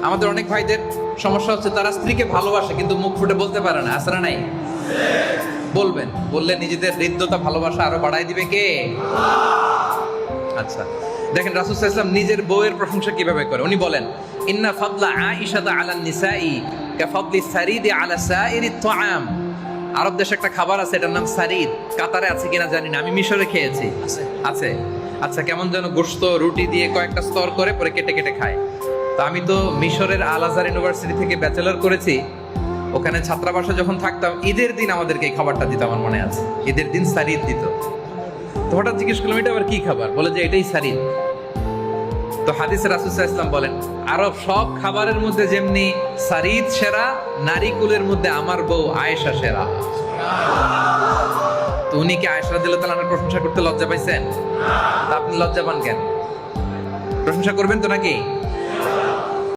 আমাদের অনেক ভাইদের সমস্যা হচ্ছে তারা স্ত্রীকে ভালোবাসে কিন্তু মুখ ফুটে বলতে পারে না, আছে না নাই? বলবেন, বললে নিজেদের হৃদ্যতা ভালোবাসা আরো বাড়াই দিবে কে? আচ্ছা, দেখেন রাসূল সাল্লাল্লাহু আলাইহি ওয়াসাল্লাম নিজের বউয়ের প্রশংসা কিভাবে করে। উনি বলেন, ইন্না ফাদলা আয়েশা আলা নিসাই কাফাদলি সারিদি আলা সাইরি তাআম। আরব দেশে একটা খাবার আছে, এটার নাম সারিদ। কাতারে আছে কিনা জানি না, আমি মিশরে খেয়েছি। আছে? আচ্ছা, কেমন যেন গোশত রুটি দিয়ে কয়েকটা স্তর করে পরে কেটে কেটে খায়। তো আমি তো মিশরের আল আজহার ইউনিভার্সিটি থেকে ব্যাচেলর করেছি। ওখানে ছাত্রাবাসে যখন থাকতাম, ঈদের দিন আমাদেরকে এই খাবারটা দিত, আমার মনে আছে। ঈদের দিন সারিদ দিত। তো হঠাৎ জিজ্ঞেস করলাম, এটা আবার কি খাবার? বলে যে এটাই সারিদ। তো হাদিসে রাসূল সাল্লাল্লাহু আলাইহি ওয়াসাল্লাম বলেন, আরব সব খাবারের মধ্যে যেমনি সারিদ সেরা, নারী কুলের মধ্যে আমার বউ আয়েশা সেরা। তো উনি কি আয়েশা রাদিয়াল্লাহু তাআলার প্রশংসা করতে লজ্জা পাইছেন? তা আপনি লজ্জা পান কেন? প্রশংসা করবেন তো নাকি?